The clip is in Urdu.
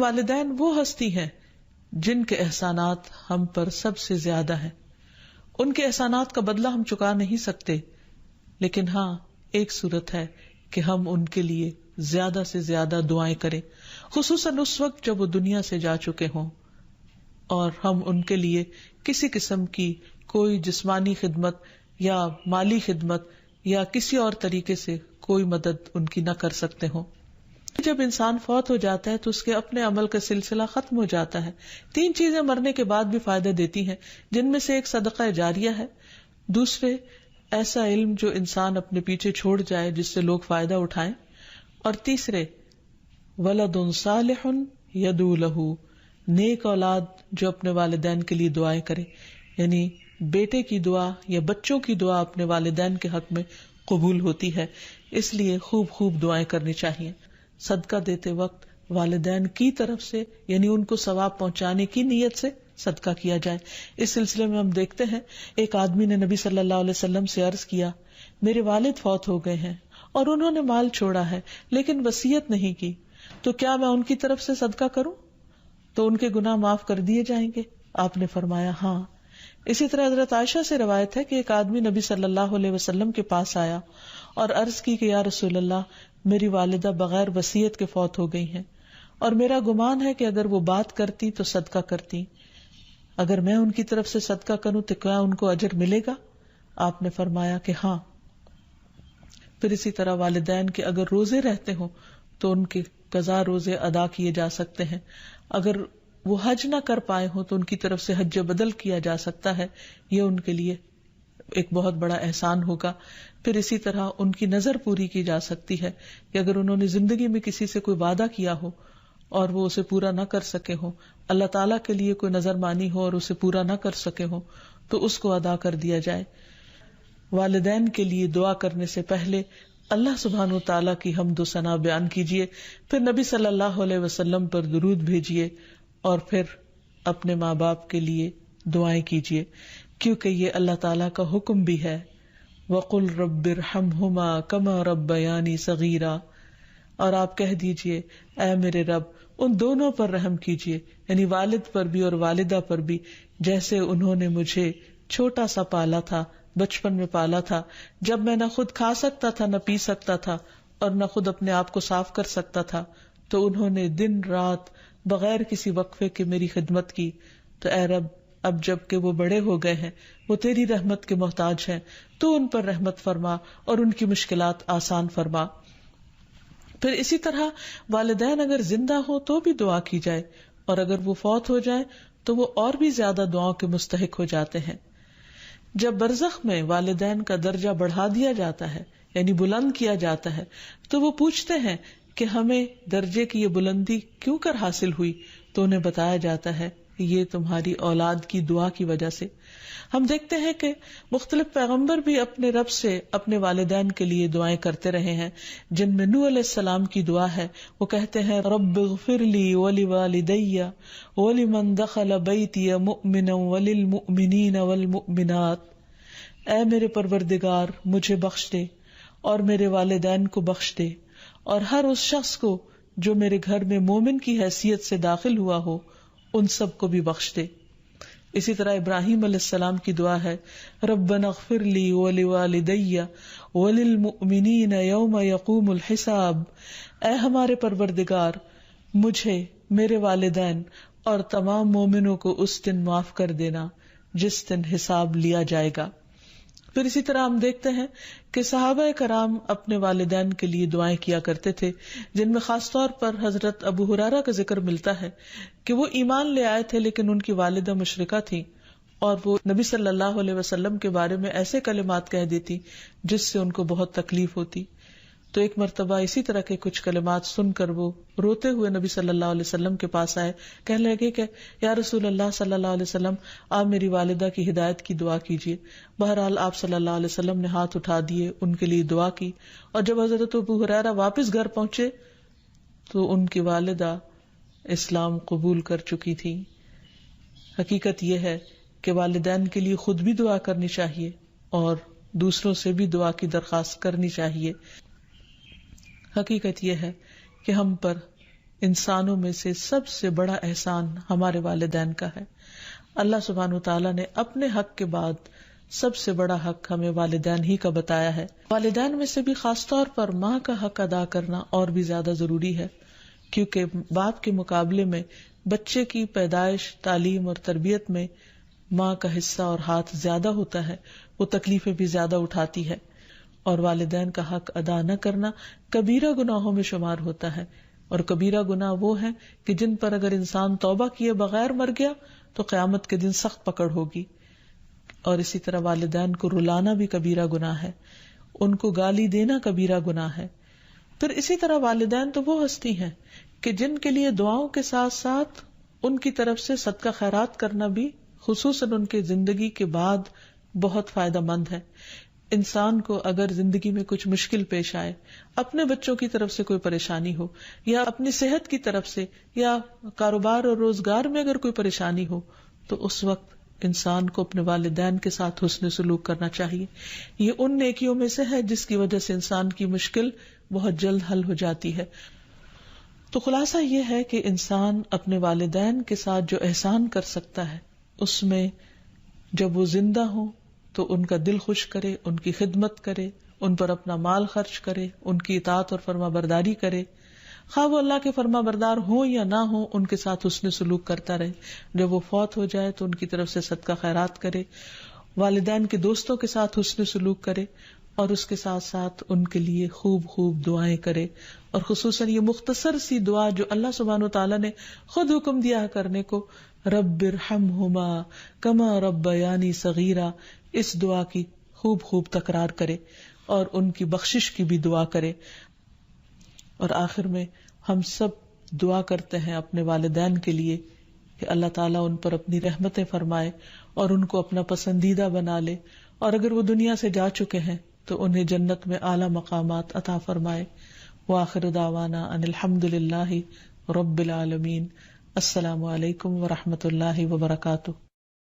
والدین وہ ہستی ہیں جن کے احسانات ہم پر سب سے زیادہ ہیں. ان کے احسانات کا بدلہ ہم چکا نہیں سکتے، لیکن ہاں ایک صورت ہے کہ ہم ان کے لیے زیادہ سے زیادہ دعائیں کریں، خصوصاً اس وقت جب وہ دنیا سے جا چکے ہوں، اور ہم ان کے لیے کسی قسم کی کوئی جسمانی خدمت یا مالی خدمت یا کسی اور طریقے سے کوئی مدد ان کی نہ کر سکتے ہوں. جب انسان فوت ہو جاتا ہے تو اس کے اپنے عمل کا سلسلہ ختم ہو جاتا ہے. 3 چیزیں مرنے کے بعد بھی فائدہ دیتی ہیں، جن میں سے ایک صدقہ جاریہ ہے، دوسرے ایسا علم جو انسان اپنے پیچھے چھوڑ جائے جس سے لوگ فائدہ اٹھائیں، اور تیسرے ولد صالح یدعو لہ، نیک اولاد جو اپنے والدین کے لیے دعائیں کرے. یعنی بیٹے کی دعا یا بچوں کی دعا اپنے والدین کے حق میں قبول ہوتی ہے، اس لیے خوب خوب دعائیں کرنی چاہیے. صدقہ دیتے وقت والدین کی طرف سے یعنی ان کو ثواب پہنچانے کی نیت سے صدقہ کیا جائے. اس سلسلے میں ہم دیکھتے ہیں ایک آدمی نے نبی صلی اللہ علیہ وسلم سے عرض کیا، میرے والد فوت ہو گئے ہیں اور انہوں نے مال چھوڑا ہے لیکن وصیت نہیں کی، تو کیا میں ان کی طرف سے صدقہ کروں تو ان کے گناہ معاف کر دیے جائیں گے؟ آپ نے فرمایا ہاں. اسی طرح حضرت عائشہ سے روایت ہے کہ ایک آدمی نبی صلی اللہ علیہ وسلم کے پاس آیا اور عرض کی کہ یا رسول اللہ، میری والدہ بغیر وصیت کے فوت ہو گئی ہیں اور میرا گمان ہے کہ اگر وہ بات کرتی تو صدقہ کرتی، اگر میں ان کی طرف سے صدقہ کروں تو کیا ان کو اجر ملے گا؟ آپ نے فرمایا کہ ہاں. پھر اسی طرح والدین کے اگر روزے رہتے ہوں تو ان کے قضا روزے ادا کیے جا سکتے ہیں. اگر وہ حج نہ کر پائے ہوں تو ان کی طرف سے حج بدل کیا جا سکتا ہے، یہ ان کے لیے ایک بہت بڑا احسان ہوگا. پھر اسی طرح ان کی نظر پوری کی جا سکتی ہے کہ اگر انہوں نے زندگی میں کسی سے کوئی وعدہ کیا ہو اور وہ اسے پورا نہ کر سکے ہو، اللہ تعالیٰ کے لیے کوئی نظر مانی ہو اور اسے پورا نہ کر سکے ہو، تو اس کو ادا کر دیا جائے. والدین کے لیے دعا کرنے سے پہلے اللہ سبحانہ وتعالیٰ کی حمد و ثنا بیان کیجیے، پھر نبی صلی اللہ علیہ وسلم پر درود بھیجیے، اور پھر اپنے ماں باپ کے لیے دعائیں کیجیے، کیونکہ یہ اللہ تعالیٰ کا حکم بھی ہے، وَقُلْ رَبِّ ارْحَمْهُمَا كَمَا رَبَّيَانِي صَغِيرًا، اور آپ کہہ دیجئے اے میرے رب ان دونوں پر رحم کیجیے، یعنی والد پر بھی اور والدہ پر بھی، جیسے انہوں نے مجھے چھوٹا سا پالا تھا، بچپن میں پالا تھا، جب میں نہ خود کھا سکتا تھا نہ پی سکتا تھا اور نہ خود اپنے آپ کو صاف کر سکتا تھا، تو انہوں نے دن رات بغیر کسی وقفے کے میری خدمت کی. تو اے رب اب جب کہ وہ بڑے ہو گئے ہیں، وہ تیری رحمت کے محتاج ہیں، تو ان پر رحمت فرما اور ان کی مشکلات آسان فرما. پھر اسی طرح والدین اگر زندہ ہو تو بھی دعا کی جائے، اور اگر وہ فوت ہو جائے تو وہ اور بھی زیادہ دعاؤں کے مستحق ہو جاتے ہیں. جب برزخ میں والدین کا درجہ بڑھا دیا جاتا ہے یعنی بلند کیا جاتا ہے، تو وہ پوچھتے ہیں کہ ہمیں درجے کی یہ بلندی کیوں کر حاصل ہوئی، تو انہیں بتایا جاتا ہے کہ یہ تمہاری اولاد کی دعا کی وجہ سے. ہم دیکھتے ہیں کہ مختلف پیغمبر بھی اپنے رب سے اپنے والدین کے لیے دعائیں کرتے رہے ہیں، جن میں نوح علیہ السلام کی دعا ہے. وہ کہتے ہیں رب اغفر لی ولوالدی ولمن دخل بیتی مؤمنا وللمؤمنین والمؤمنات، اے میرے پروردگار مجھے بخش دے اور میرے والدین کو بخش دے، اور ہر اس شخص کو جو میرے گھر میں مومن کی حیثیت سے داخل ہوا ہو ان سب کو بھی بخش دے. اسی طرح ابراہیم علیہ السلام کی دعا ہے ربنا اغفر لی ولوالدی وللمؤمنین یوم یقوم الحساب، اے ہمارے پروردگار مجھے، میرے والدین اور تمام مومنوں کو اس دن معاف کر دینا جس دن حساب لیا جائے گا. پھر اسی طرح ہم دیکھتے ہیں کہ صحابہ کرام اپنے والدین کے لیے دعائیں کیا کرتے تھے، جن میں خاص طور پر حضرت ابو ہریرہ کا ذکر ملتا ہے کہ وہ ایمان لے آئے تھے لیکن ان کی والدہ مشرکہ تھی، اور وہ نبی صلی اللہ علیہ وسلم کے بارے میں ایسے کلمات کہہ دیتی جس سے ان کو بہت تکلیف ہوتی. تو ایک مرتبہ اسی طرح کے کچھ کلمات سن کر وہ روتے ہوئے نبی صلی اللہ علیہ وسلم کے پاس آئے، کہنے لگے کہ یا رسول اللہ صلی اللہ علیہ وسلم، آپ میری والدہ کی ہدایت کی دعا کیجیے. بہرحال آپ صلی اللہ علیہ وسلم نے ہاتھ اٹھا دیے، ان کے لیے دعا کی، اور جب حضرت ابو ہریرہ واپس گھر پہنچے تو ان کی والدہ اسلام قبول کر چکی تھی. حقیقت یہ ہے کہ والدین کے لیے خود بھی دعا کرنی چاہیے اور دوسروں سے بھی دعا کی درخواست کرنی چاہیے. حقیقت یہ ہے کہ ہم پر انسانوں میں سے سب سے بڑا احسان ہمارے والدین کا ہے. اللہ سبحانہ وتعالی نے اپنے حق کے بعد سب سے بڑا حق ہمیں والدین ہی کا بتایا ہے. والدین میں سے بھی خاص طور پر ماں کا حق ادا کرنا اور بھی زیادہ ضروری ہے، کیونکہ باپ کے مقابلے میں بچے کی پیدائش، تعلیم اور تربیت میں ماں کا حصہ اور ہاتھ زیادہ ہوتا ہے، وہ تکلیفیں بھی زیادہ اٹھاتی ہے. اور والدین کا حق ادا نہ کرنا کبیرہ گناہوں میں شمار ہوتا ہے، اور کبیرہ گناہ وہ ہیں کہ جن پر اگر انسان توبہ کیے بغیر مر گیا تو قیامت کے دن سخت پکڑ ہوگی. اور اسی طرح والدین کو رلانا بھی کبیرہ گناہ ہے، ان کو گالی دینا کبیرہ گناہ ہے. پھر اسی طرح والدین تو وہ ہستی ہیں کہ جن کے لیے دعاؤں کے ساتھ ساتھ ان کی طرف سے صدقہ خیرات کرنا بھی خصوصاً ان کے زندگی کے بعد بہت فائدہ مند ہے. انسان کو اگر زندگی میں کچھ مشکل پیش آئے، اپنے بچوں کی طرف سے کوئی پریشانی ہو، یا اپنی صحت کی طرف سے، یا کاروبار اور روزگار میں اگر کوئی پریشانی ہو، تو اس وقت انسان کو اپنے والدین کے ساتھ حسن سلوک کرنا چاہیے. یہ ان نیکیوں میں سے ہے جس کی وجہ سے انسان کی مشکل بہت جلد حل ہو جاتی ہے. تو خلاصہ یہ ہے کہ انسان اپنے والدین کے ساتھ جو احسان کر سکتا ہے، اس میں جب وہ زندہ ہوں تو ان کا دل خوش کرے، ان کی خدمت کرے، ان پر اپنا مال خرچ کرے، ان کی اطاعت اور فرما برداری کرے، خواہ وہ اللہ کے فرما بردار ہوں یا نہ ہوں، ان کے ساتھ حسن سلوک کرتا رہے. جب وہ فوت ہو جائے تو ان کی طرف سے صدقہ خیرات کرے، والدین کے دوستوں کے ساتھ حسن سلوک کرے، اور اس کے ساتھ ساتھ ان کے لیے خوب خوب دعائیں کرے. اور خصوصاً یہ مختصر سی دعا جو اللہ سبحانہ وتعالی نے خود حکم دیا کرنے کو، رب ارحمہما کما ربیانی صغیرا، اس دعا کی خوب خوب تکرار کرے اور ان کی بخشش کی بھی دعا کرے. اور آخر میں ہم سب دعا کرتے ہیں اپنے والدین کے لیے کہ اللہ تعالیٰ ان پر اپنی رحمتیں فرمائے اور ان کو اپنا پسندیدہ بنا لے، اور اگر وہ دنیا سے جا چکے ہیں تو انہیں جنت میں اعلیٰ مقامات عطا فرمائے. وآخر دعوانا ان الحمد للہ رب العالمین. السلام علیکم ورحمۃ اللہ وبرکاتہ.